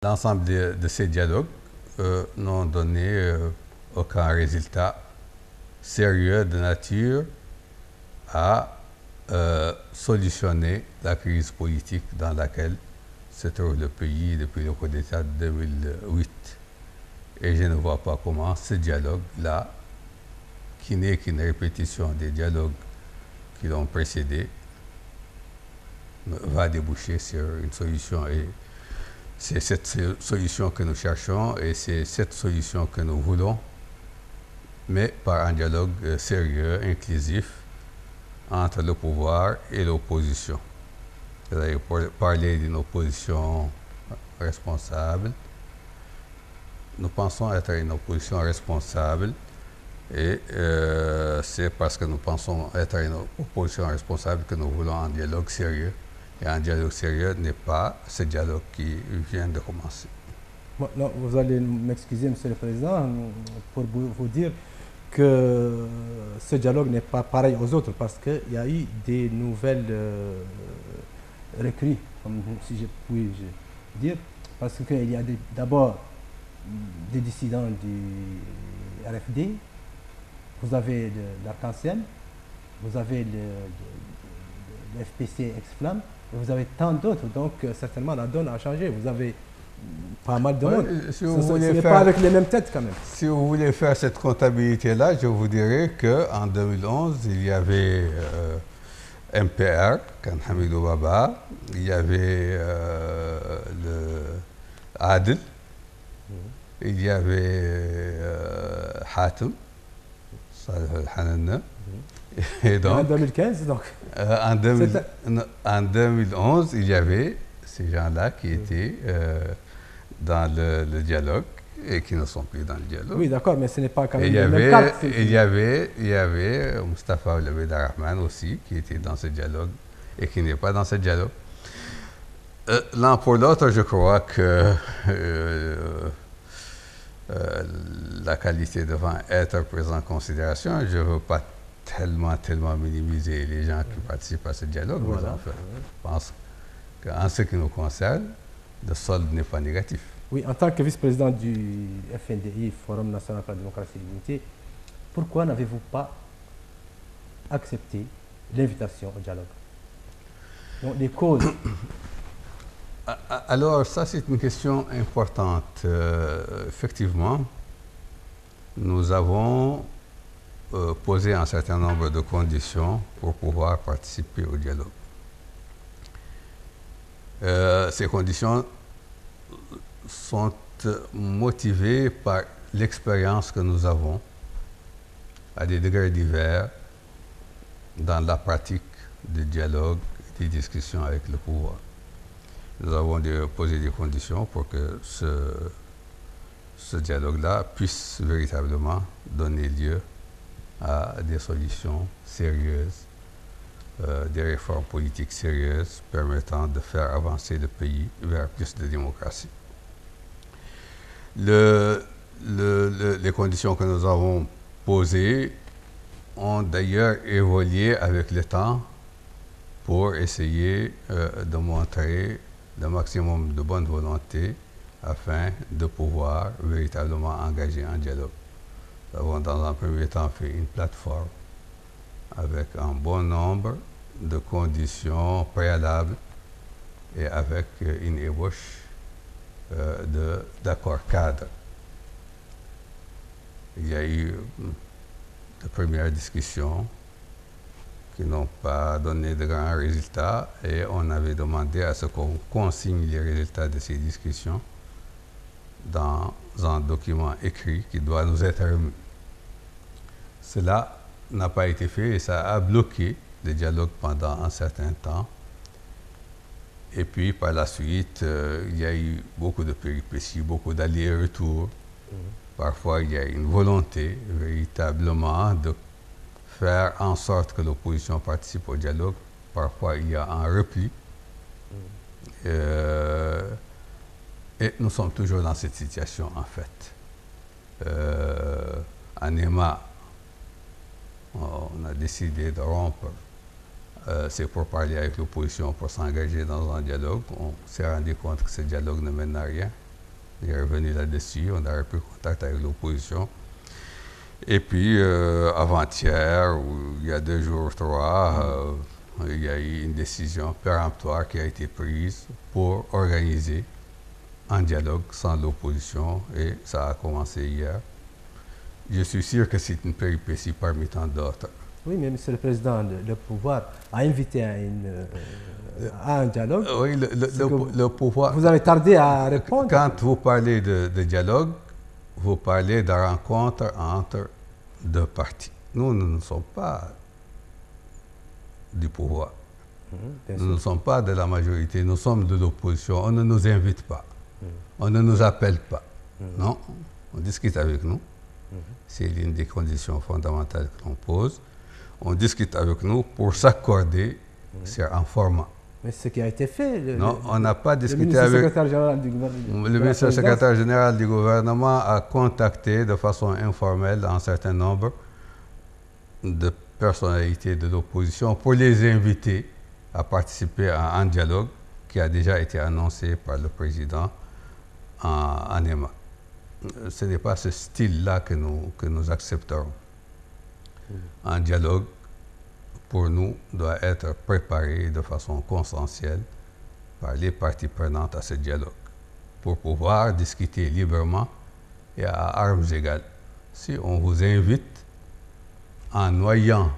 L'ensemble de ces dialogues n'ont donné aucun résultat sérieux de nature à solutionner la crise politique dans laquelle se trouve le pays depuis le coup d'État de 2008. Et je ne vois pas comment ce dialogue-là, qui n'est qu'une répétition des dialogues qui l'ont précédé, va déboucher sur une solution. Et c'est cette solution que nous cherchons et c'est cette solution que nous voulons, mais par un dialogue sérieux, inclusif, entre le pouvoir et l'opposition. C'est-à-dire parler d'une opposition responsable. Nous pensons être une opposition responsable et c'est parce que nous pensons être une opposition responsable que nous voulons un dialogue sérieux. Et un dialogue sérieux n'est pas ce dialogue qui vient de commencer. Bon, non, vous allez m'excuser, Monsieur le Président, pour vous dire que ce dialogue n'est pas pareil aux autres parce qu'il y a eu des nouvelles recrues, comme si je puis dire, parce qu'il y a d'abord des dissidents du RFD, vous avez l'Arc-en-Ciel, vous avez le FPC Ex-Flamme, et vous avez tant d'autres, donc certainement la donne a changé. Vous avez pas mal de monde. Si ce n'est pas avec les mêmes têtes quand même. Si vous voulez faire cette comptabilité-là, je vous dirais qu'en 2011, il y avait MPR, Kan Hamidou Baba, il y avait le Adel, il y avait Hatem, Salih Al-Hanana. Et donc, en 2015, donc en 2011, il y avait ces gens-là qui étaient dans le dialogue et qui ne sont plus dans le dialogue. Oui, d'accord, mais ce n'est pas quand même le même cas. Il y avait Mustafa Rahman aussi qui était dans ce dialogue et qui n'est pas dans ce dialogue. L'un pour l'autre, je crois que la qualité devant être prise en considération, je ne veux pas tellement minimiser les gens qui participent à ce dialogue. Voilà. Enfin, je pense qu'en ce qui nous concerne, le solde n'est pas négatif. Oui, en tant que vice-président du FNDI, Forum National pour la Démocratie et l'Unité, pourquoi n'avez-vous pas accepté l'invitation au dialogue? Donc, les causes. Alors, ça, c'est une question importante. Effectivement, nous avons posé un certain nombre de conditions pour pouvoir participer au dialogue. Ces conditions sont motivées par l'expérience que nous avons à des degrés divers dans la pratique du dialogue et des discussions avec le pouvoir. Nous avons posé des conditions pour que ce dialogue-là puisse véritablement donner lieu à des solutions sérieuses, des réformes politiques sérieuses permettant de faire avancer le pays vers plus de démocratie. Les conditions que nous avons posées ont d'ailleurs évolué avec le temps pour essayer de montrer le maximum de bonne volonté afin de pouvoir véritablement engager un dialogue. Nous avons dans un premier temps fait une plateforme avec un bon nombre de conditions préalables et avec une ébauche d'accords cadres. Il y a eu de premières discussions qui n'ont pas donné de grands résultats et on avait demandé à ce qu'on consigne les résultats de ces discussions dans un document écrit qui doit nous être remis. Cela n'a pas été fait et ça a bloqué le dialogue pendant un certain temps. Et puis par la suite, il y a eu beaucoup de péripéties, beaucoup d'allers-retours. Parfois, il y a une volonté véritablement de faire en sorte que l'opposition participe au dialogue. Parfois, il y a un repli. Et nous sommes toujours dans cette situation, en fait. En EMA, on a décidé de rompre ces pourparlers avec l'opposition pour s'engager dans un dialogue. On s'est rendu compte que ce dialogue ne mène à rien. Il est revenu là-dessus, on a repris contact avec l'opposition. Et puis, avant-hier, ou il y a 2 jours, 3, il y a eu une décision péremptoire qui a été prise pour organiser un dialogue sans l'opposition, et ça a commencé hier. Je suis sûr que c'est une péripétie parmi tant d'autres. Oui, mais Monsieur le Président, le pouvoir a invité à un dialogue. Oui, le pouvoir... Vous avez tardé à répondre. Quand vous parlez de dialogue, vous parlez de rencontre entre 2 partis. Nous ne sommes pas du pouvoir. Nous ne sommes pas de la majorité, nous sommes de l'opposition. On ne nous invite pas. On ne nous appelle pas. Non, on discute avec nous. C'est l'une des conditions fondamentales que l'on pose. On discute avec nous pour s'accorder sur un format. Mais ce qui a été fait... Non, on n'a pas discuté avec... Le ministre secrétaire général du gouvernement a contacté de façon informelle un certain nombre de personnalités de l'opposition pour les inviter à participer à un dialogue qui a déjà été annoncé par le président en EMA. Ce n'est pas ce style-là que nous accepterons. Un dialogue, pour nous, doit être préparé de façon consensuelle par les parties prenantes à ce dialogue, pour pouvoir discuter librement et à armes égales. Si on vous invite en noyant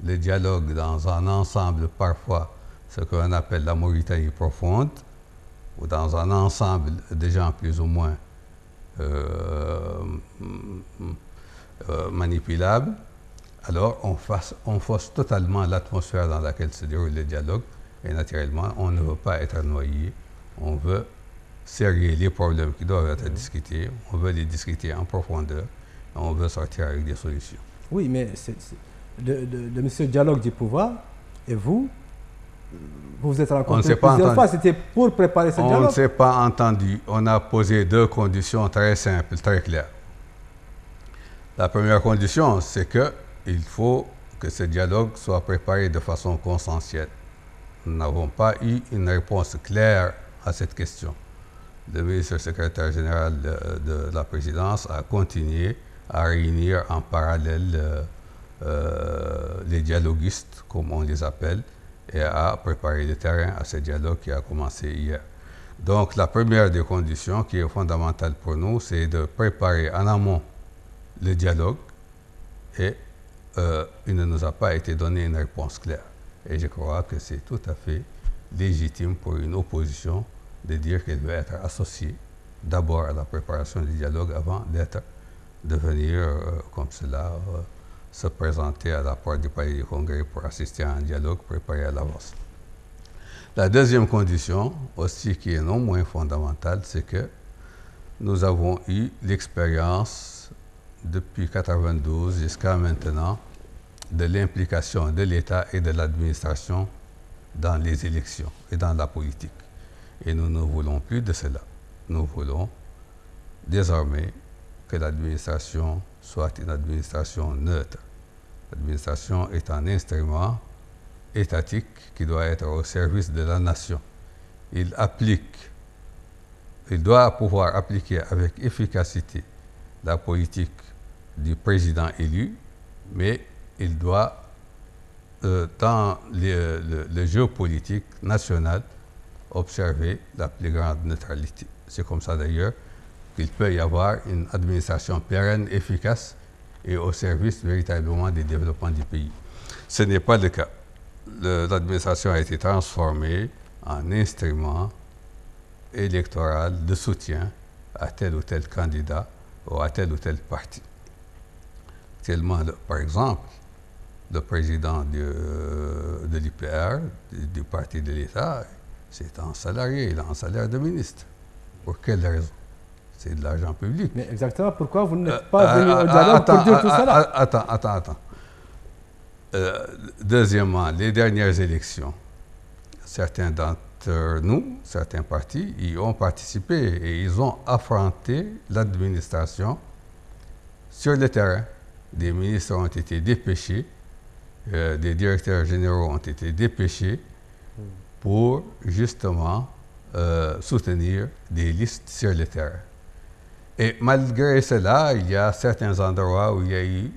le dialogue dans un ensemble, parfois ce qu'on appelle la Mauritanie profonde, ou dans un ensemble de gens plus ou moins manipulables, alors on fausse totalement l'atmosphère dans laquelle se déroule le dialogue, et naturellement, on ne veut pas être noyé, on veut serrer les problèmes qui doivent être discutés, on veut les discuter en profondeur, et on veut sortir avec des solutions. Oui, mais le monsieur dialogue du pouvoir, et vous vous êtes rencontrés plusieurs fois, c'était pour préparer ce dialogue. On ne s'est pas entendu. On a posé 2 conditions très simples, très claires. La première condition, c'est qu'il faut que ce dialogue soit préparé de façon consensuelle. Nous n'avons pas eu une réponse claire à cette question. Le ministre secrétaire général de la présidence a continué à réunir en parallèle les dialoguistes, comme on les appelle, et à préparer le terrain à ce dialogue qui a commencé hier. Donc la première des conditions qui est fondamentale pour nous, c'est de préparer en amont le dialogue, et il ne nous a pas été donné une réponse claire. Et je crois que c'est tout à fait légitime pour une opposition de dire qu'elle veut être associée d'abord à la préparation du dialogue avant de venir comme cela se présenter à la porte du palais du Congrès pour assister à un dialogue préparé à l'avance. La deuxième condition, aussi qui est non moins fondamentale, c'est que nous avons eu l'expérience depuis 1992 jusqu'à maintenant de l'implication de l'État et de l'administration dans les élections et dans la politique. Et nous ne voulons plus de cela. Nous voulons désormais que l'administration soit une administration neutre. L'administration est un instrument étatique qui doit être au service de la nation. Il doit pouvoir appliquer avec efficacité la politique du président élu, mais il doit, dans le jeu politique national, observer la plus grande neutralité. C'est comme ça d'ailleurs qu'il peut y avoir une administration pérenne, efficace et au service véritablement du développement du pays. Ce n'est pas le cas. L'administration a été transformée en instrument électoral de soutien à tel ou tel candidat ou à tel ou tel parti. Actuellement, par exemple, le président de l'IPR, du parti de l'État, c'est un salarié, il a un salaire de ministre. Pour quelle raison? C'est de l'argent public. Mais exactement, pourquoi vous n'êtes pas venu au dialogue pour dire tout cela? Attends. Deuxièmement, les dernières élections, certains d'entre nous, certains partis, y ont participé et ils ont affronté l'administration sur le terrain. Des ministres ont été dépêchés, des directeurs généraux ont été dépêchés pour justement soutenir des listes sur le terrain. Et malgré cela, il y a certains endroits où il y a eu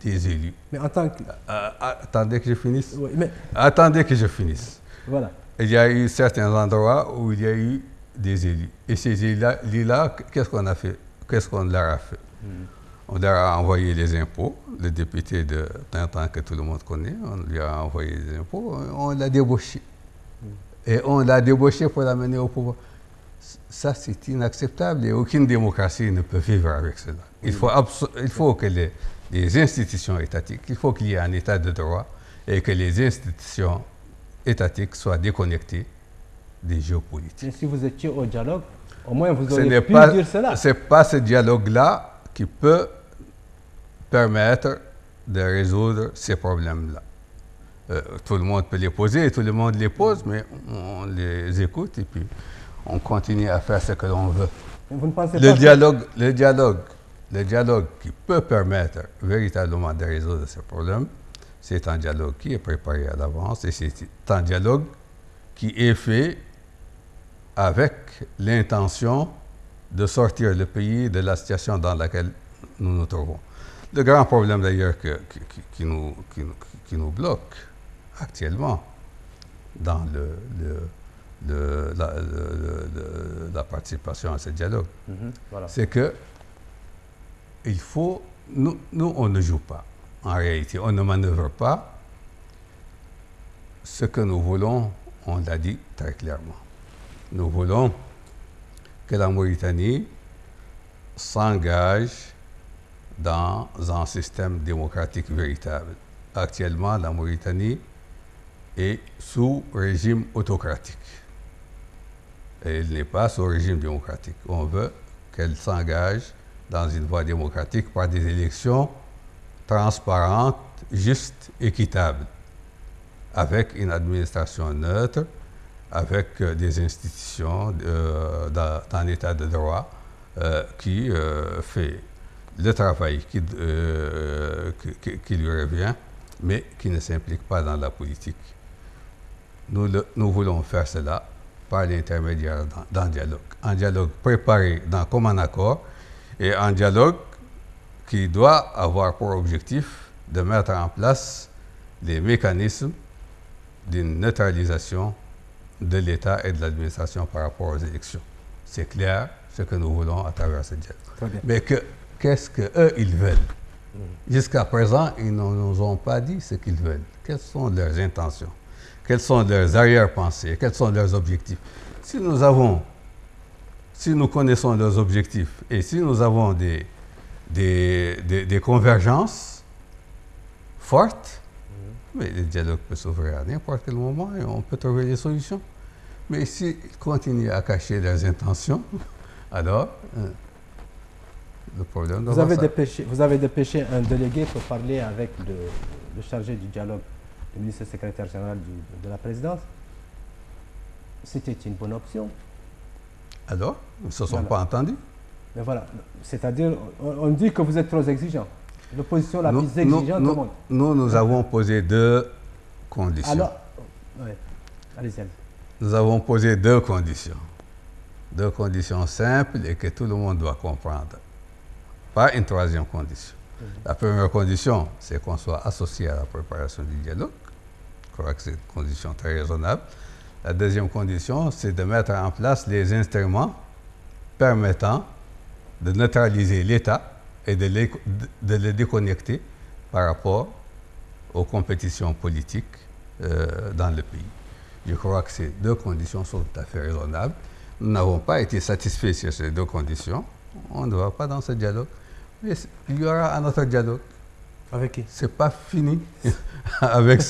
des élus. Mais en tant que... Attendez que je finisse. Oui, mais... Attendez que je finisse. Voilà. Il y a eu certains endroits où il y a eu des élus. Et ces élus-là, qu'est-ce qu'on a fait? Qu'est-ce qu'on leur a fait? On leur a envoyé les impôts. Le député de Tintin que tout le monde connaît, on lui a envoyé les impôts. On l'a débauché. Et on l'a débauché pour l'amener au pouvoir. Ça, c'est inacceptable et aucune démocratie ne peut vivre avec cela. Il faut que les institutions étatiques, il faut qu'il y ait un état de droit et que les institutions étatiques soient déconnectées des jeux politiques. Mais si vous étiez au dialogue, au moins vous auriez pu dire cela. Ce n'est pas ce dialogue-là qui peut permettre de résoudre ces problèmes-là. Tout le monde peut les poser et tout le monde les pose, mais on les écoute et puis on continue à faire ce que l'on veut. Vous ne pensez Le dialogue qui peut permettre véritablement de résoudre ces problèmes, c'est un dialogue qui est préparé à l'avance et c'est un dialogue qui est fait avec l'intention de sortir le pays de la situation dans laquelle nous nous trouvons. Le grand problème d'ailleurs qui nous bloque actuellement dans la participation à ce dialogue, voilà. c'est que nous on ne joue pas. En réalité, on ne manœuvre pas. Ce que nous voulons, on l'a dit très clairement. Nous voulons que la Mauritanie s'engage dans un système démocratique véritable. Actuellement, la Mauritanie est sous régime autocratique. Et elle n'est pas sous régime démocratique. On veut qu'elle s'engage dans une voie démocratique par des élections transparentes, justes, équitables, avec une administration neutre, avec des institutions d'un état de droit qui fait le travail qui lui revient, mais qui ne s'implique pas dans la politique. Nous voulons faire cela par l'intermédiaire d'un dialogue. Un dialogue préparé d'un commun accord et un dialogue qui doit avoir pour objectif de mettre en place les mécanismes d'une neutralisation de l'État et de l'administration par rapport aux élections. C'est clair ce que nous voulons à travers ce dialogue. Mais qu'est-ce qu'eux, ils veulent? Jusqu'à présent, ils ne nous ont pas dit ce qu'ils veulent. Quelles sont leurs intentions? Quelles sont leurs arrière-pensées? Quels sont leurs objectifs? Si nous connaissons leurs objectifs et si nous avons des convergences fortes, mais le dialogue peut s'ouvrir à n'importe quel moment et on peut trouver des solutions. Mais s'ils continuent à cacher leurs intentions, alors le problème... Vous avez dépêché un délégué pour parler avec le chargé du dialogue, le ministre secrétaire général de la présidence. C'était une bonne option. Alors, ils ne se sont pas entendus. Mais voilà, c'est-à-dire, on dit que vous êtes trop exigeant. L'opposition la plus exigeante du monde. Nous avons posé deux conditions. Alors, oui, allez-y. Nous avons posé deux conditions. Deux conditions simples et que tout le monde doit comprendre. Pas une troisième condition. La première condition, c'est qu'on soit associé à la préparation du dialogue. Je crois que c'est une condition très raisonnable. La deuxième condition, c'est de mettre en place les instruments permettant de neutraliser l'État et de le déconnecter par rapport aux compétitions politiques dans le pays. Je crois que ces deux conditions sont tout à fait raisonnables. Nous n'avons pas été satisfaits sur ces deux conditions. On ne va pas dans ce dialogue. Mais il y aura un autre dialogue. Avec qui? Ce n'est pas fini avec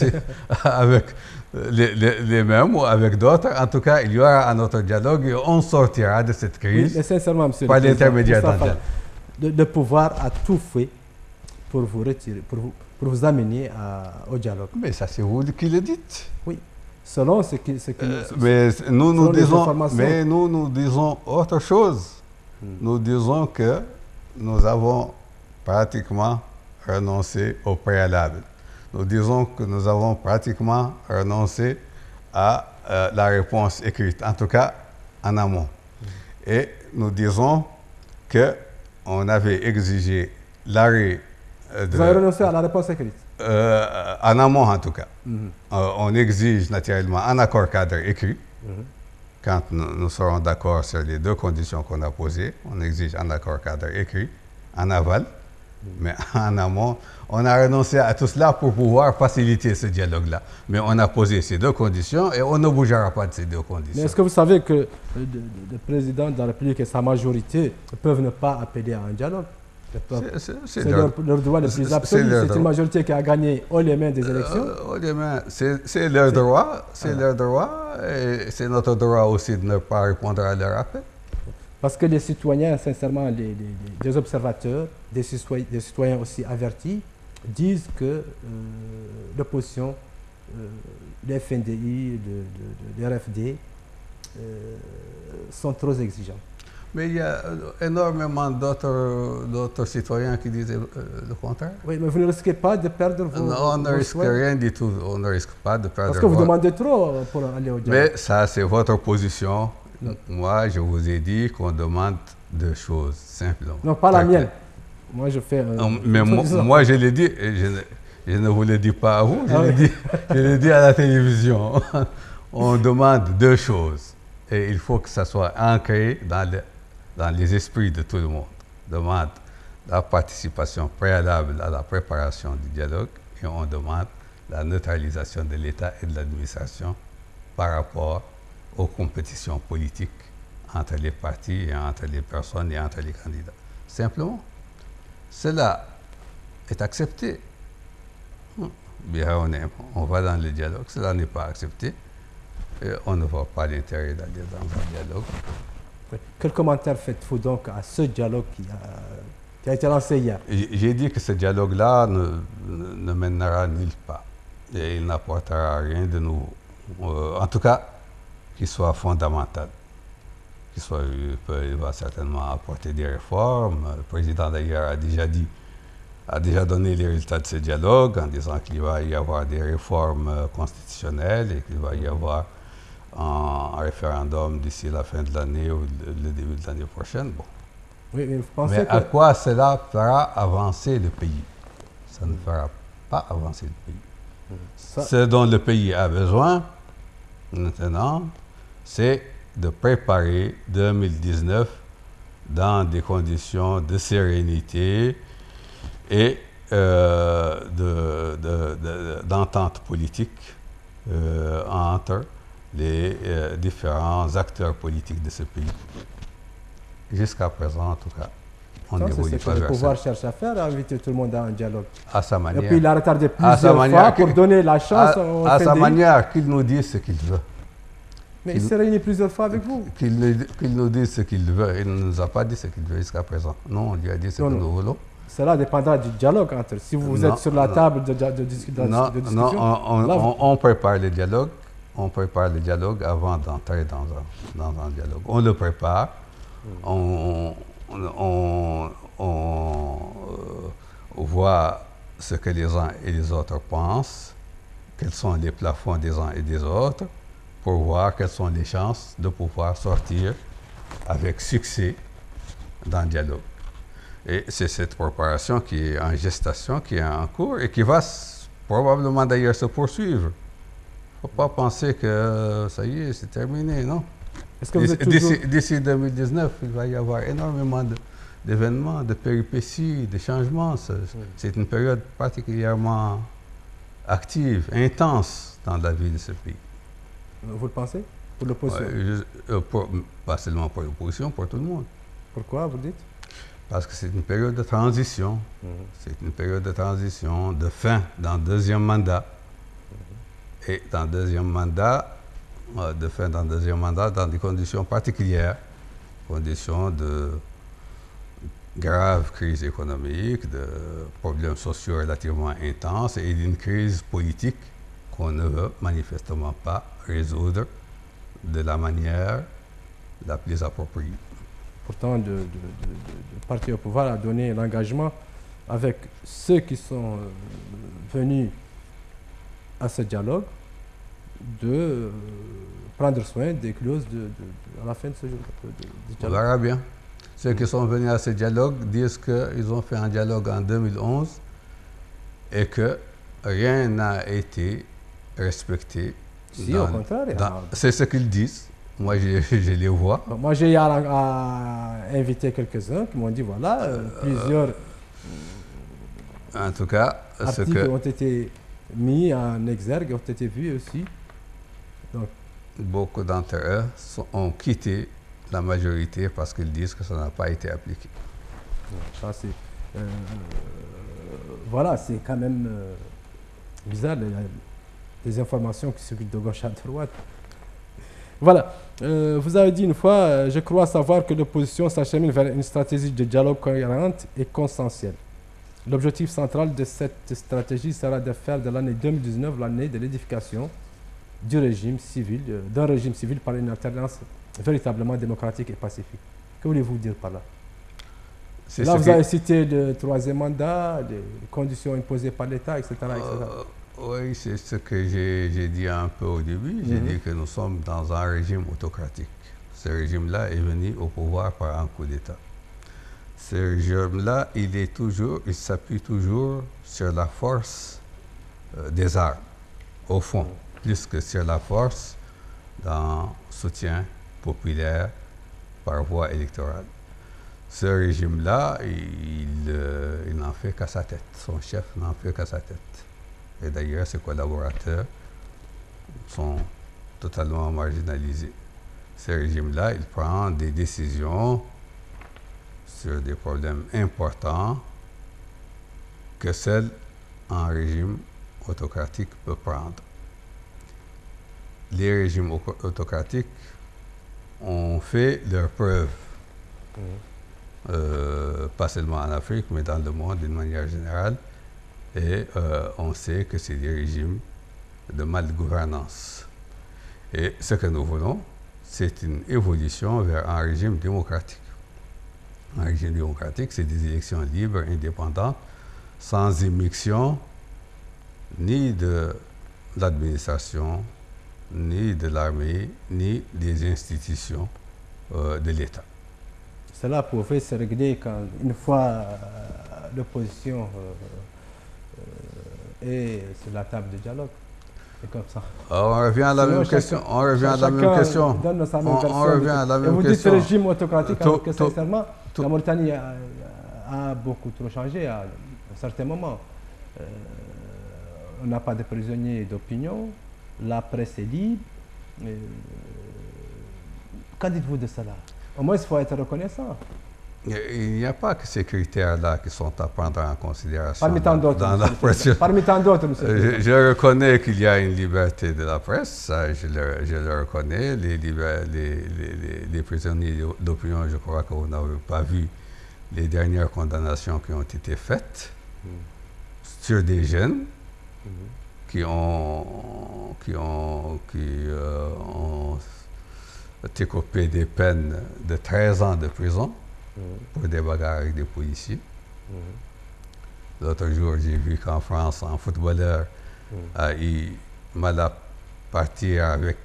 les mêmes ou avec d'autres. En tout cas, il y aura un autre dialogue et on sortira de cette crise, oui, mais sincèrement, monsieur par l'intermédiaire d'un dialogue. Le pouvoir a tout fait pour vous retirer, pour vous amener au dialogue. Mais ça, c'est vous qui le dites. Oui. Selon ce que mais nous disons autre chose. Nous disons que nous avons pratiquement renoncé au préalable. Nous disons que nous avons pratiquement renoncé à la réponse écrite, en tout cas en amont. Et nous disons qu'on avait exigé l'arrêt Vous avez renoncé à la réponse écrite? En amont, en tout cas. On exige naturellement un accord cadre écrit. Quand nous serons d'accord sur les deux conditions qu'on a posées, on exige un accord cadre écrit, en aval. Mais en amont, on a renoncé à tout cela pour pouvoir faciliter ce dialogue-là. Mais on a posé ces deux conditions et on ne bougera pas de ces deux conditions. Mais est-ce que vous savez que le président de la République et sa majorité peuvent ne pas appeler à un dialogue? C'est leur droit le plus absolu. C'est une majorité qui a gagné haut les mains des élections. Haut les mains, c'est leur droit. C'est leur droit. Et c'est notre droit aussi de ne pas répondre à leur appel. Parce que les citoyens, sincèrement, des observateurs, des citoyens aussi avertis, disent que l'opposition, les FNDI, les RFD, sont trop exigeants. Mais il y a énormément d'autres citoyens qui disent le contraire. Oui, mais vous ne risquez pas de perdre vos Non, on ne risque rien du tout. On ne risque pas de perdre. Parce que vous demandez trop pour aller au dialogue. Mais ça, c'est votre position. Moi, je vous ai dit qu'on demande deux choses, simplement. Non, pas la mienne. Moi, je fais... mais moi, je l'ai dit, et je ne vous le dis pas à vous, je l'ai dit à la télévision. On demande deux choses. Et il faut que ça soit ancré dans les esprits de tout le monde. On demande la participation préalable à la préparation du dialogue et on demande la neutralisation de l'État et de l'administration par rapport aux compétitions politiques entre les partis et entre les personnes et entre les candidats. Simplement, cela est accepté. Bien, on va dans le dialogue, cela n'est pas accepté. Et on ne voit pas l'intérêt d'aller dans un dialogue. Quel commentaire faites-vous donc à ce dialogue qui a été lancé hier? J'ai dit que ce dialogue-là ne mènera nulle part. Et il n'apportera rien de nouveau. En tout cas, qu'il soit fondamental. Il va certainement apporter des réformes. Le président d'ailleurs a déjà donné les résultats de ce dialogue en disant qu'il va y avoir des réformes constitutionnelles et qu'il va y avoir un référendum d'ici la fin de l'année ou le début de l'année prochaine. Bon. Oui, mais vous pensez mais à quoi cela fera avancer le pays? Ça ne fera pas avancer le pays. Ce dont le pays a besoin maintenant, c'est de préparer 2019 dans des conditions de sérénité et d'entente politique entre les différents acteurs politiques de ce pays. Jusqu'à présent, en tout cas, on n'évolue pas vers ça. Le pouvoir cherche à faire, inviter tout le monde à un dialogue. À sa manière. Et puis il a retardé plusieurs fois pour donner la chance au à sa FNDI. manière, qu'il nous dise ce qu'il veut. Mais il s'est réuni plusieurs fois avec vous. Qu'il nous dise ce qu'il veut. Il ne nous a pas dit ce qu'il veut jusqu'à présent. Non, on lui a dit ce que nous voulons. Cela dépendra du dialogue entre. Si vous êtes sur la table de discussion. Non, on prépare le dialogue. On prépare le dialogue avant d'entrer dans un dialogue. On le prépare. On voit ce que les uns et les autres pensent, quels sont les plafonds des uns et des autres, pour voir quelles sont les chances de pouvoir sortir avec succès dans le dialogue. Et c'est cette préparation qui est en gestation, qui est en cours et qui va probablement d'ailleurs se poursuivre. Il ne faut pas penser que ça y est, c'est terminé, non? D'ici 2019, il va y avoir énormément d'événements, de péripéties, de changements. C'est une période particulièrement active, intense dans la vie de ce pays. Vous le pensez? Pour l'opposition? Pas seulement pour l'opposition, pour tout le monde. Pourquoi, vous dites? Parce que c'est une période de transition. C'est une période de transition, de fin dans le deuxième mandat. Et dans le deuxième mandat, dans des conditions particulières, conditions de grave crise économique, de problèmes sociaux relativement intenses et d'une crise politique qu'on ne veut manifestement pas résoudre de la manière la plus appropriée. Pourtant, le parti au pouvoir a donné l'engagement avec ceux qui sont venus à ce dialogue de prendre soin des clauses à la fin de ce jour. Du On dialogue. verra bien. Ceux qui sont venus à ce dialogue disent qu'ils ont fait un dialogue en 2011 et que rien n'a été respecté. Si, au contraire. C'est ce qu'ils disent. Moi, je les vois. Moi, j'ai invité quelques-uns qui m'ont dit voilà, plusieurs En tout cas, articles ont été mis en exergue, ont été vus aussi. Donc, beaucoup d'entre eux ont quitté la majorité parce qu'ils disent que ça n'a pas été appliqué. Ça, voilà, c'est quand même bizarre. Il y a des informations qui circulent de gauche à droite. Voilà. Vous avez dit une fois, je crois savoir que l'opposition s'achemine vers une stratégie de dialogue cohérente et consensuelle. L'objectif central de cette stratégie sera de faire de l'année 2019 l'année de l'édification d'un régime civil par une alternance véritablement démocratique et pacifique. Que voulez-vous dire par là? Là, vous avez cité le troisième mandat, les conditions imposées par l'État, etc. Oui, c'est ce que j'ai dit un peu au début. J'ai dit que nous sommes dans un régime autocratique. Ce régime-là est venu au pouvoir par un coup d'État. Ce régime-là, il s'appuie toujours sur la force des armes, au fond, plus que sur la force d'un soutien populaire par voie électorale. Ce régime-là, il n'en fait qu'à sa tête. Son chef n'en fait qu'à sa tête. Et d'ailleurs, ses collaborateurs sont totalement marginalisés. Ce régime-là, il prend des décisions sur des problèmes importants que seul un régime autocratique peut prendre. Les régimes autocratiques ont fait leurs preuves, pas seulement en Afrique, mais dans le monde d'une manière générale. Et on sait que c'est des régimes de malgouvernance. Et ce que nous voulons, c'est une évolution vers un régime démocratique. Un régime démocratique, c'est des élections libres, indépendantes, sans immixtion ni de l'administration, ni de l'armée, ni des institutions de l'État. Cela pouvait se régler quand, une fois l'opposition est sur la table de dialogue. C'est comme ça. On revient à la même question. On revient à la même question. Et vous dites régime autocratique, alors que sincèrement, la Mauritanie a beaucoup trop changé à un certain moment. On n'a pas de prisonniers d'opinion, la presse est libre. Qu'en dites-vous de cela? Au moins, il faut être reconnaissant. Il n'y a pas que ces critères-là qui sont à prendre en considération. Parmi tant d'autres. Parmi tant d'autres, monsieur. Je reconnais qu'il y a une liberté de la presse, ça je le reconnais. Les prisonniers d'opinion, je crois que vous n'avez pas vu les dernières condamnations qui ont été faites sur des jeunes qui ont été coupés des peines de 13 ans de prison pour des bagarres avec des policiers. L'autre jour, j'ai vu qu'en France, un footballeur a eu mal à partir avec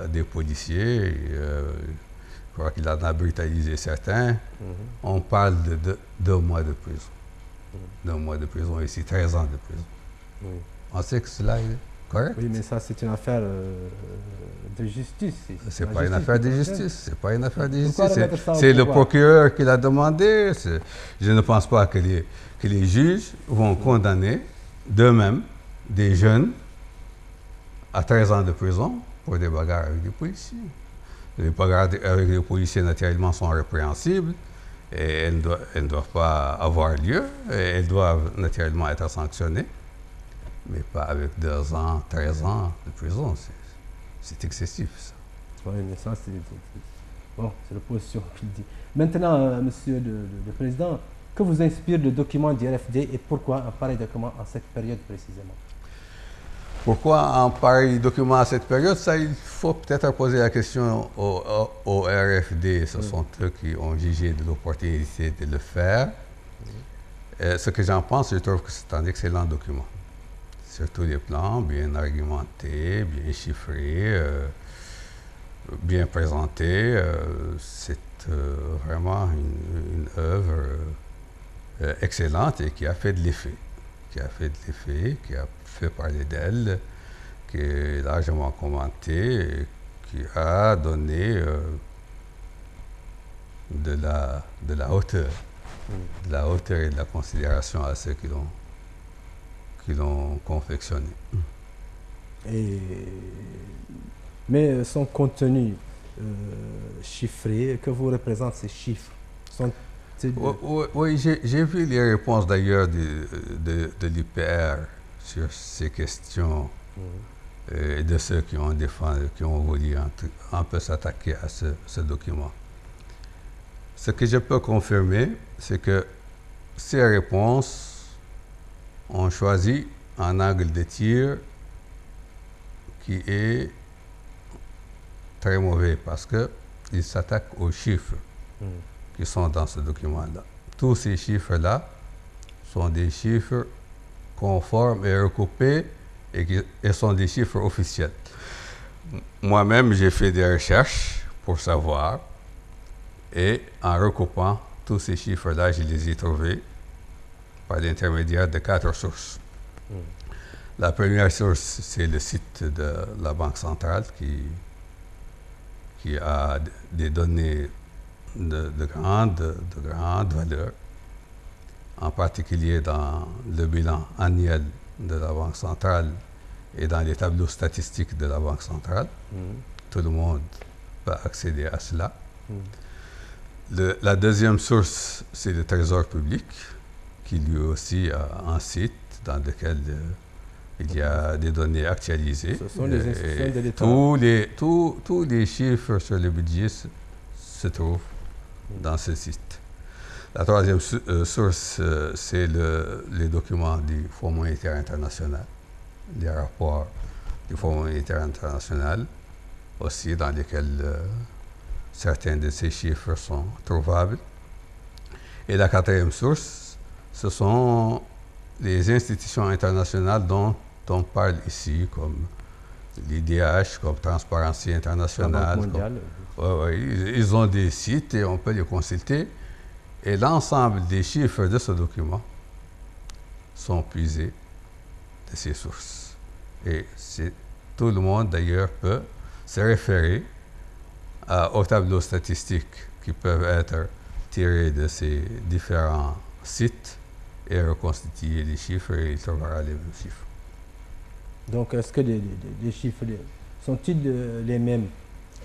des policiers. Je crois qu'il en a brutalisé certains. On parle de 2 mois de prison. 2 mois de prison, ici 13 ans de prison. On sait que cela est correct. Oui, mais ça, c'est une affaire de justice. C'est pas une affaire de justice. C'est pas une affaire de justice. C'est le procureur qui l'a demandé. Je ne pense pas que les juges vont condamner d'eux-mêmes des jeunes à 13 ans de prison pour des bagarres avec des policiers. Les bagarres avec les policiers, naturellement, sont répréhensibles et elles ne doivent pas avoir lieu. Et elles doivent naturellement être sanctionnées. Mais pas avec 2 ans, 13 ans de prison. C'est excessif, ça. Oui, mais ça, c'est l'opposition qui le dit. Maintenant, monsieur le Président, que vous inspire le document du RFD et pourquoi un pareil document en cette période précisément? Pourquoi un pareil document à cette période? Ça, il faut peut-être poser la question au RFD. Ce sont eux qui ont jugé de l'opportunité de le faire. Ce que j'en pense, je trouve que c'est un excellent document. sur tous les plans, bien argumenté, bien chiffré, bien présenté. C'est vraiment une œuvre excellente et qui a fait de l'effet. Qui a fait parler d'elle, qui est largement commentée, et qui a donné de la hauteur, de la hauteur et de la considération à ceux qui l'ont confectionné. Mais son contenu chiffré, que vous représentent ces chiffres? Oui, j'ai vu les réponses d'ailleurs de l'IPR sur ces questions et de ceux qui ont défendu, qui ont voulu un peu s'attaquer à ce document. Ce que je peux confirmer, c'est que ces réponses ont choisi un angle de tir qui est très mauvais parce qu'ils s'attaquent aux chiffres qui sont dans ce document-là. Tous ces chiffres-là sont des chiffres conformes et recoupés et sont des chiffres officiels. Moi-même, j'ai fait des recherches pour savoir et en recoupant tous ces chiffres-là, je les ai trouvés par l'intermédiaire de 4 sources. La première source, c'est le site de la Banque centrale qui a des données de grande valeur, en particulier dans le bilan annuel de la Banque centrale et dans les tableaux statistiques de la Banque centrale. Tout le monde peut accéder à cela. La deuxième source, c'est le Trésor public, qui lui aussi a un site dans lequel il y a des données actualisées. Ce sont les institutions de l'État. Tous les chiffres sur le budget se trouvent dans ce site. La troisième source, c'est les documents du Fonds monétaire international, les rapports du Fonds monétaire international, aussi dans lesquels certains de ces chiffres sont trouvables. Et la quatrième source, ce sont les institutions internationales dont on parle ici, comme l'IDH, comme Transparency International. Ils ont des sites et on peut les consulter. Et l'ensemble des chiffres de ce document sont puisés de ces sources. Et tout le monde, d'ailleurs, peut se référer aux tableaux statistiques qui peuvent être tirés de ces différents sites et reconstituer les chiffres et il trouvera les mêmes chiffres. Donc, est-ce que les chiffres sont-ils les mêmes?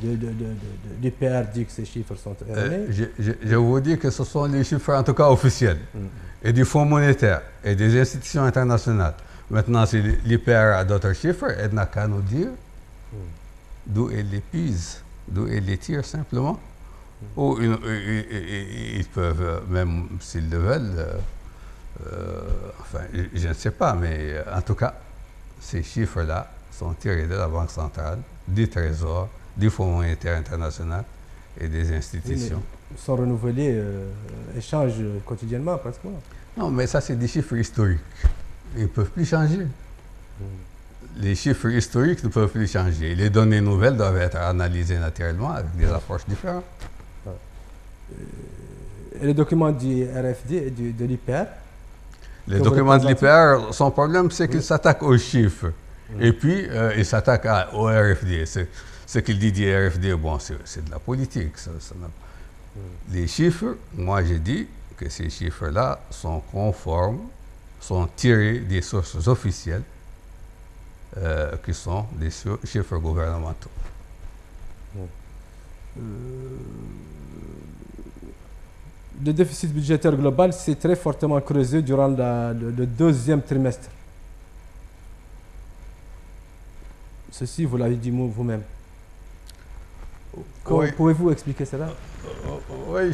L'IPR dit que ces chiffres sont erronés. Je vous dis que ce sont les chiffres, en tout cas officiels, et du Fonds monétaire et des institutions internationales. Maintenant, si l'IPR a d'autres chiffres, elle n'a qu'à nous dire d'où elle les puise, d'où elle les tire simplement. Ou ils peuvent, même s'ils le veulent, enfin, je ne sais pas, mais en tout cas, ces chiffres-là sont tirés de la Banque centrale, du Trésor, du Fonds monétaire international et des institutions. Ils sont renouvelés, échangent quotidiennement, pratiquement. Non, mais ça, c'est des chiffres historiques. Ils ne peuvent plus changer. Les chiffres historiques ne peuvent plus changer. Les données nouvelles doivent être analysées naturellement avec des approches différentes. Et les documents du RFD et de l'IPR? Les documents de l'IPR, son problème, c'est qu'ils s'attaquent aux chiffres. Et puis, ils s'attaquent au RFD. Ce qu'il dit du RFD, bon, c'est de la politique. Les chiffres, moi, j'ai dit que ces chiffres-là sont conformes, sont tirés des sources officielles, qui sont des chiffres gouvernementaux. Le déficit budgétaire global s'est très fortement creusé durant le deuxième trimestre. Ceci, vous l'avez dit vous-même. Oui. Pouvez-vous expliquer cela? Oui,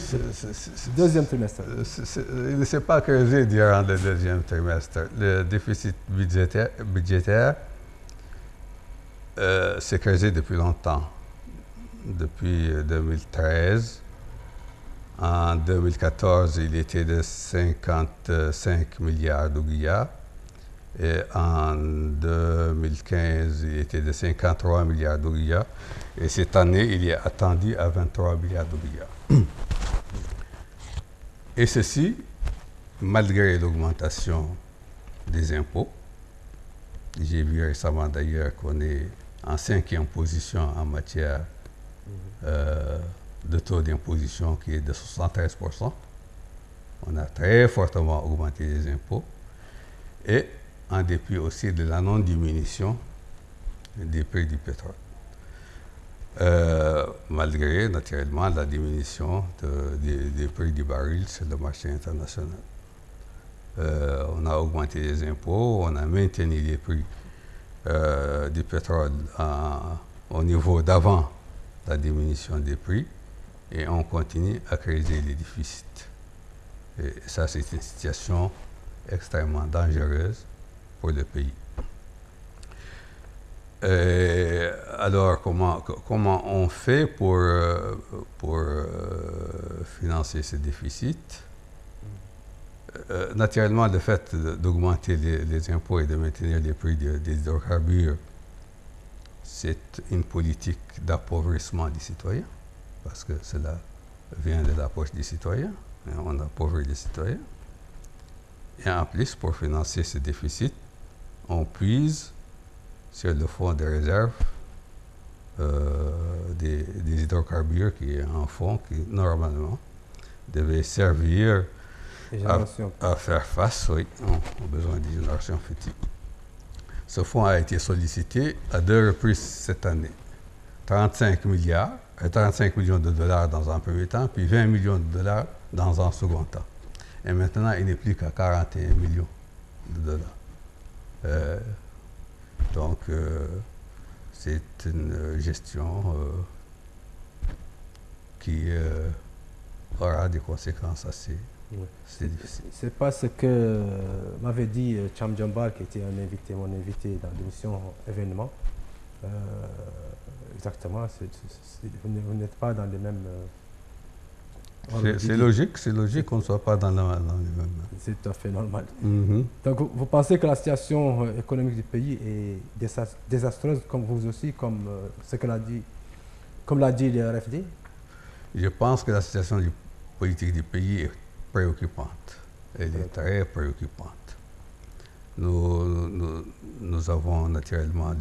deuxième trimestre. Il ne s'est pas creusé durant le deuxième trimestre. Le déficit budgétaire s'est creusé depuis longtemps, depuis 2013. En 2014, il était de 55 milliards d'ouguiyas Et en 2015, il était de 53 milliards de roupias. Et cette année, il est attendu à 23 milliards de roupias. Et ceci, malgré l'augmentation des impôts. J'ai vu récemment d'ailleurs qu'on est en 5e position en matière de taux d'imposition qui est de 73%. On a très fortement augmenté les impôts. Et en dépit aussi de la non-diminution des prix du pétrole. Malgré naturellement la diminution des prix du baril sur le marché international. On a augmenté les impôts, on a maintenu les prix du pétrole au niveau d'avant la diminution des prix et on continue à creuser les déficits. Et ça, c'est une situation extrêmement dangereuse pour le pays. Alors, comment on fait pour financer ce déficit? Naturellement, le fait d'augmenter les impôts et de maintenir les prix des hydrocarbures, c'est une politique d'appauvrissement des citoyens, parce que cela vient de la poche des citoyens, et on appauvrit les citoyens. Et en plus, pour financer ce déficit, on puise sur le fonds de réserve des hydrocarbures qui est un fonds qui, normalement, devait servir à faire face aux besoins des générations futures. Ce fonds a été sollicité à 2 reprises cette année. 35 millions de dollars dans un premier temps, puis 20 millions de dollars dans un second temps. Et maintenant, il n'est plus qu'à 41 millions de dollars. Donc, c'est une gestion qui aura des conséquences assez difficiles. C'est pas ce que m'avait dit Cham Jambal, qui était mon invité dans l'émission Événement. Exactement, vous n'êtes pas dans les mêmes... c'est logique qu'on ne soit pas dans les mêmes... C'est tout à fait normal. Mm-hmm. Donc, vous pensez que la situation économique du pays est désastreuse, comme vous aussi, comme l'a dit le RFD? Je pense que la situation politique du pays est préoccupante. Elle est très préoccupante. Nous avons naturellement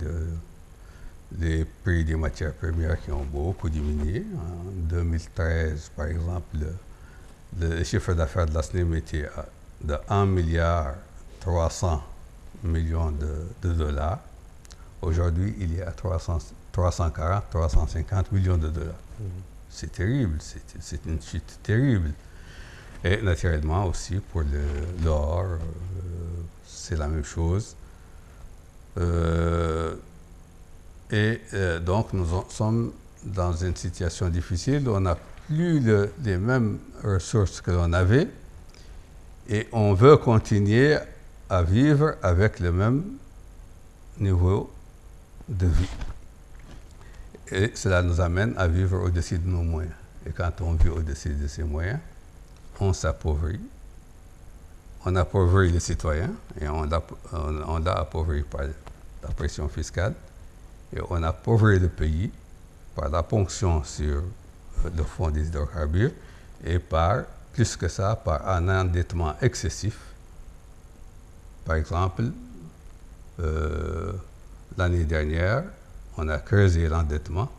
les prix des matières premières qui ont beaucoup diminué. En 2013, par exemple, le chiffre d'affaires de la SNEM était de 1 milliard 300 millions de dollars. Aujourd'hui, il est à 350 millions de dollars. Mm-hmm. C'est terrible, c'est une chute terrible. Et naturellement aussi pour l'or, c'est la même chose. Donc nous sommes dans une situation difficile, on n'a plus les mêmes ressources que l'on avait et on veut continuer à vivre avec le même niveau de vie. Et cela nous amène à vivre au-dessus de nos moyens. Et quand on vit au-dessus de ces moyens, on s'appauvrit. On appauvrit les citoyens et on l'a appauvri par la pression fiscale. Et on appauvrit le pays par la ponction sur le fonds des hydrocarbures et plus que ça, par un endettement excessif. Par exemple, l'année dernière, on a creusé l'endettement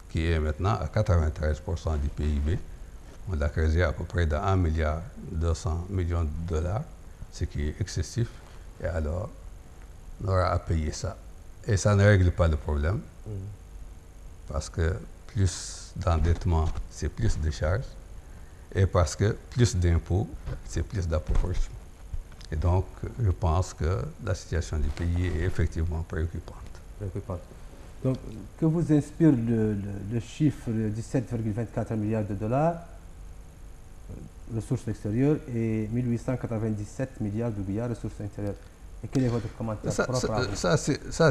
qui est maintenant à 93% du PIB. On l'a creusé à peu près de 1 milliard 200 millions de dollars, ce qui est excessif. Et alors, on aura à payer ça. Et ça ne règle pas le problème, parce que plus d'endettement, c'est plus de charges, et parce que plus d'impôts, c'est plus d'appauvrissement. Et donc, je pense que la situation du pays est effectivement préoccupante. Donc, que vous inspire le chiffre de 17,24 milliards de dollars, ressources extérieures, et 1897 milliards de billets, ressources intérieures? Et quel est votre commentaire propre à vous? Ça,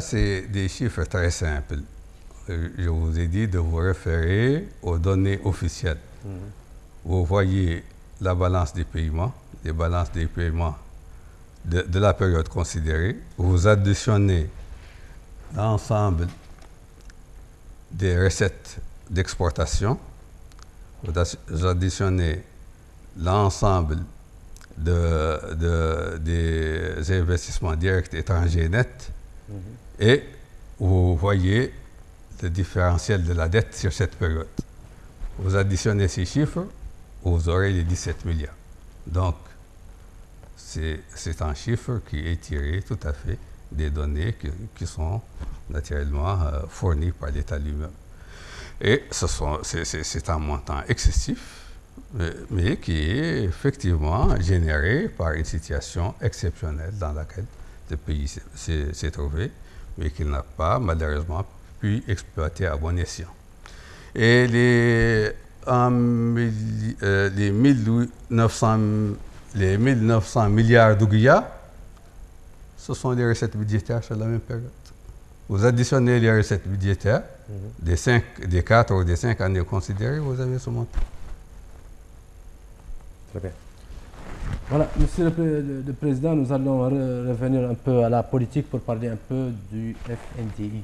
c'est des chiffres très simples. Je vous ai dit de vous référer aux données officielles. Vous voyez la balance des paiements. Les balances des paiements de la période considérée, vous additionnez l'ensemble des recettes d'exportation, vous additionnez l'ensemble des investissements directs étrangers nets et vous voyez le différentiel de la dette sur cette période. Vous additionnez ces chiffres, vous aurez les 17 milliards. Donc, c'est un chiffre qui est tiré tout à fait des données qui sont naturellement fournies par l'État lui-même. Et c'est un montant excessif, mais qui est effectivement généré par une situation exceptionnelle dans laquelle le pays s'est trouvé, mais qu'il n'a pas malheureusement pu exploiter à bon escient. Et les 1900 milliards d'ouguiya, ce sont les recettes budgétaires sur la même période. Vous additionnez les recettes budgétaires des 4 ou des 5 années considérées, vous avez ce montant. Très bien. Voilà, Monsieur le Président, nous allons revenir un peu à la politique pour parler un peu du FNDI.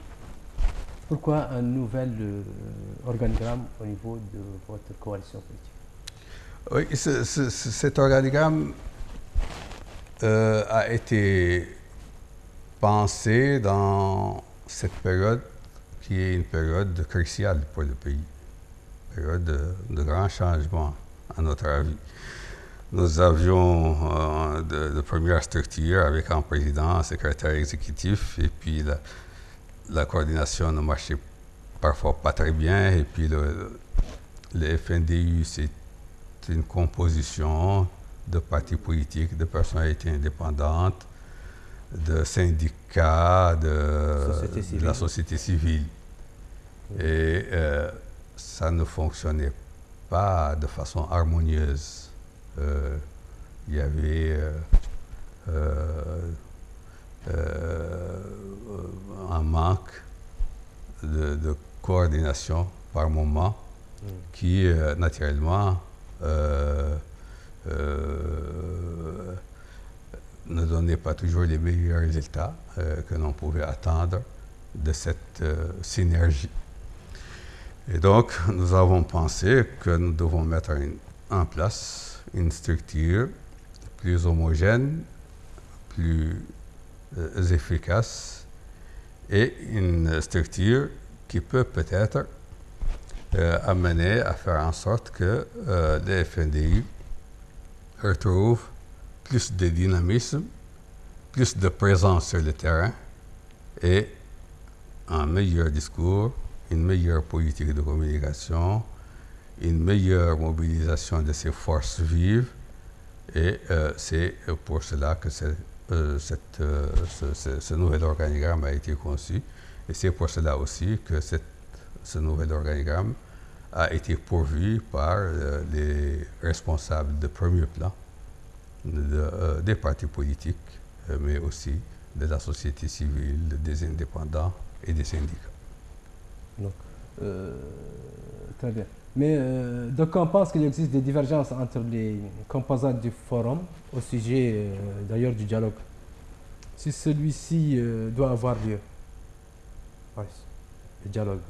Pourquoi un nouvel organigramme au niveau de votre coalition politique? Oui, cet organigramme a été pensé dans cette période qui est une période cruciale pour le pays, une période de grands changements à notre avis. Nous avions de premières structures avec un président, un secrétaire exécutif, et puis la coordination ne marchait parfois pas très bien, et puis le FNDU, c'est une composition de partis politiques, de personnalités indépendantes, de syndicats, de la société civile. Et ça ne fonctionnait pas de façon harmonieuse. Il y avait un manque de coordination par moment qui, naturellement, ne donnait pas toujours les meilleurs résultats que l'on pouvait attendre de cette synergie. Et donc, nous avons pensé que nous devons mettre en place une structure plus homogène, plus efficace et une structure qui peut peut-être amener à faire en sorte que le FNDI retrouve plus de dynamisme, plus de présence sur le terrain et un meilleur discours, une meilleure politique de communication, une meilleure mobilisation de ses forces vives. Et c'est pour cela que ce nouvel organigramme a été conçu. Et c'est pour cela aussi que ce nouvel organigramme a été pourvu par les responsables de premier plan des partis politiques, mais aussi de la société civile, des indépendants et des syndicats. Donc, très bien. Mais d'aucuns pensent qu'il existe des divergences entre les composantes du forum au sujet d'ailleurs du dialogue. Si celui-ci doit avoir lieu, le dialogue.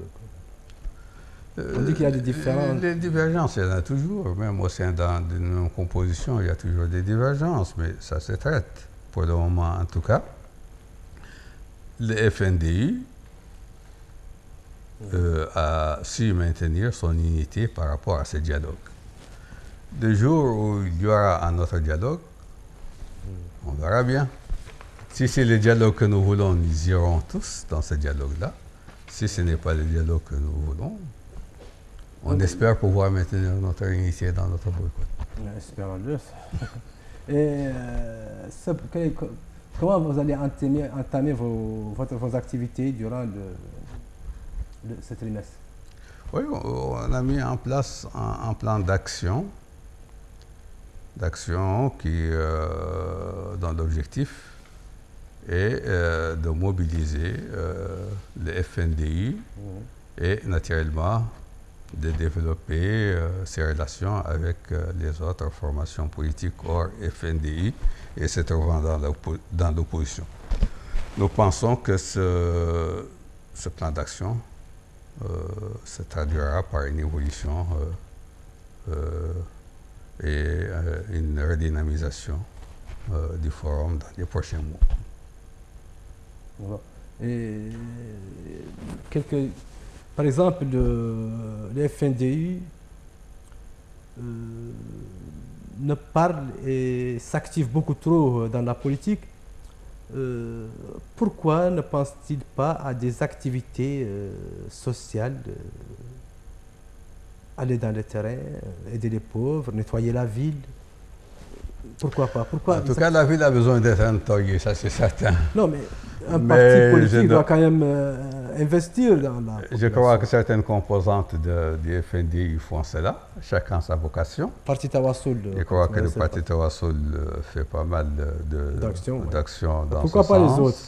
On dit qu'il y a des différences. Les divergences, il y en a toujours. Même au sein d'une même composition, il y a toujours des divergences, mais ça se traite. Pour le moment, en tout cas, le FNDI a su maintenir son unité par rapport à ce dialogue. Le jour où il y aura un autre dialogue, on verra bien. Si c'est le dialogue que nous voulons, nous irons tous dans ce dialogue-là. Si ce n'est pas le dialogue que nous voulons, on espère pouvoir maintenir notre unité dans notre boycott. Espérons-le. Et comment vous allez entamer vos activités durant ce trimestre? Oui, on a mis en place un plan d'action qui, dont l'objectif est de mobiliser le FNDI et naturellement de développer ses relations avec les autres formations politiques hors FNDI et se trouvant dans l'opposition. Nous pensons que ce plan d'action se traduira par une évolution et une redynamisation du forum dans les prochains mois. Voilà. Et par exemple, le FNDI ne parle et s'active beaucoup trop dans la politique. Pourquoi ne pense-t-il pas à des activités sociales, aller dans le terrain, aider les pauvres, nettoyer la ville? Pourquoi pas? En tout cas, la ville a besoin d'être nettoyée, ça c'est certain. Non, mais un parti politique doit quand même investir dans la population. Je crois que certaines composantes du FNDI font cela, chacun sa vocation. Parti Tawassoul. Je crois que le Parti Tawassoul fait pas mal d'actions dans Pourquoi ce pas sens. les autres?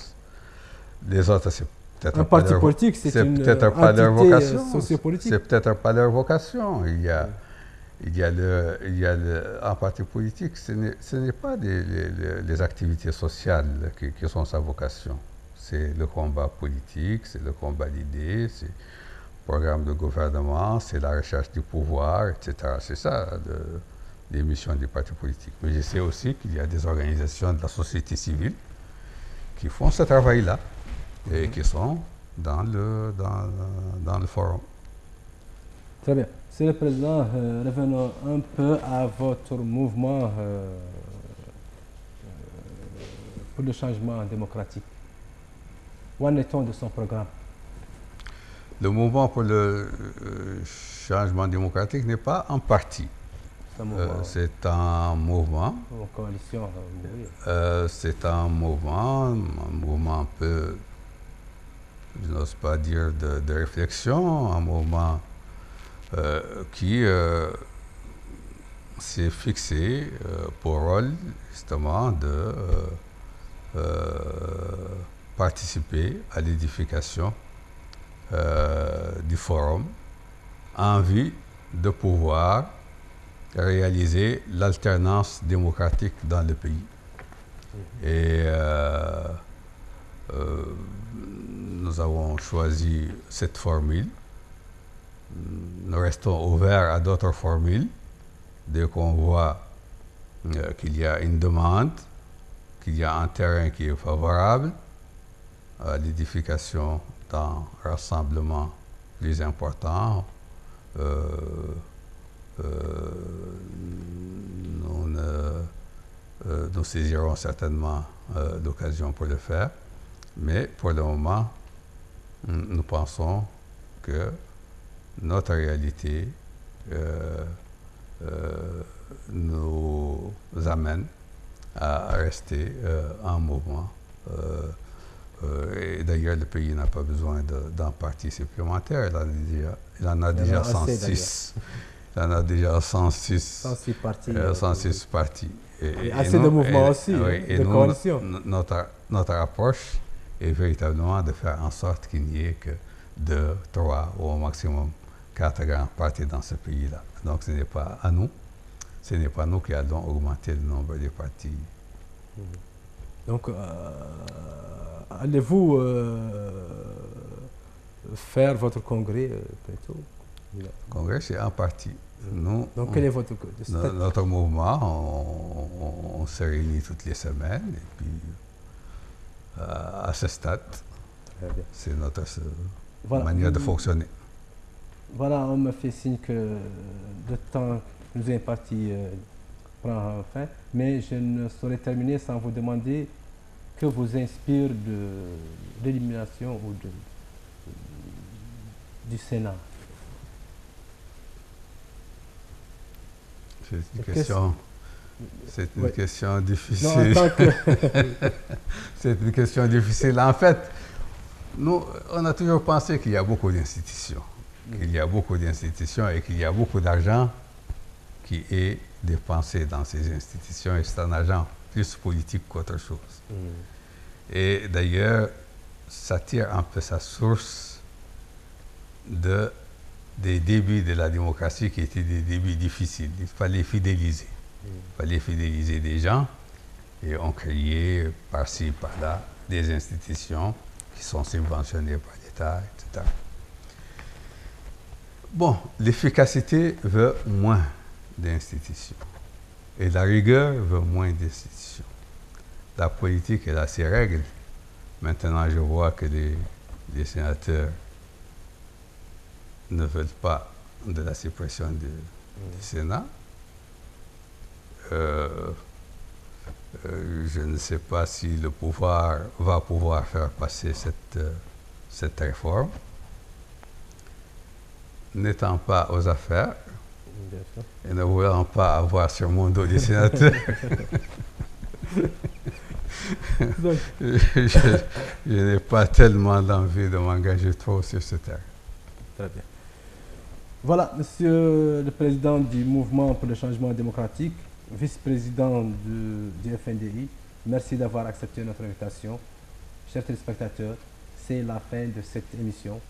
Les autres, c'est peut-être un parti politique, c'est peut-être pas leur vocation. Sociopolitique. C'est peut-être pas leur vocation. En parti politique, ce n'est pas les activités sociales qui sont sa vocation. C'est le combat politique, c'est le combat d'idées, c'est le programme de gouvernement, c'est la recherche du pouvoir, etc. C'est ça les missions du parti politique. Mais je sais aussi qu'il y a des organisations de la société civile qui font ce travail-là et qui sont dans le forum. Très bien. Monsieur le Président, revenons un peu à votre mouvement pour le changement démocratique. Où en est-on de son programme? Le mouvement pour le changement démocratique n'est pas un parti. C'est un mouvement. Une coalition. C'est un mouvement un peu, je n'ose pas dire de réflexion, un mouvement qui s'est fixé pour rôle justement de participer à l'édification du forum en vue de pouvoir réaliser l'alternance démocratique dans le pays. Et nous avons choisi cette formule. Nous restons ouverts à d'autres formules dès qu'on voit qu'il y a une demande, qu'il y a un terrain qui est favorable à l'édification d'un rassemblement plus important. Nous saisirons certainement l'occasion pour le faire, mais pour le moment, nous pensons que notre réalité nous amène à rester en mouvement. Et d'ailleurs, le pays n'a pas besoin d'un parti supplémentaire. Il en a déjà 106. Il en a déjà 106 partis. 106 partis. Et assez de mouvements aussi, de coalition. Notre approche est véritablement de faire en sorte qu'il n'y ait que 2, 3 ou au maximum 4 grands partis dans ce pays-là. Donc ce n'est pas à nous, ce n'est pas nous qui allons augmenter le nombre de partis. Donc allez-vous faire votre congrès bientôt? Le congrès, c'est un parti. Nous, donc quel est votre notre mouvement, on se réunit toutes les semaines et puis à ce stade, c'est notre manière de fonctionner. Voilà, on me fait signe que le temps que nous avons parti prend fin, mais je ne saurais terminer sans vous demander que vous inspire de l'élimination ou du Sénat. C'est une question difficile. C'est une question difficile. En fait, nous, on a toujours pensé qu'il y a beaucoup d'institutions. Qu'il y a beaucoup d'institutions et qu'il y a beaucoup d'argent qui est dépensé dans ces institutions et c'est un argent plus politique qu'autre chose. Et d'ailleurs, ça tire un peu sa source de des débuts de la démocratie qui étaient des débuts difficiles. Il fallait fidéliser. Il fallait fidéliser des gens et on créait par-ci, par-là des institutions qui sont subventionnées par l'État, etc. Bon, l'efficacité veut moins d'institutions et la rigueur veut moins d'institutions. La politique, elle a ses règles. Maintenant, je vois que les sénateurs ne veulent pas de la suppression du Sénat. Je ne sais pas si le pouvoir va pouvoir faire passer cette réforme. N'étant pas aux affaires et ne voulant pas avoir sur mon dos des sénateurs, je n'ai pas tellement l'envie de m'engager trop sur ce terrain. Très bien. Voilà, Monsieur le Président du Mouvement pour le Changement démocratique, vice-président du FNDI, merci d'avoir accepté notre invitation. Chers téléspectateurs, c'est la fin de cette émission.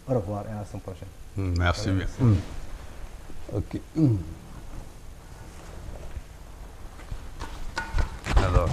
Au revoir et à la semaine prochaine. Merci bien. OK. Alors.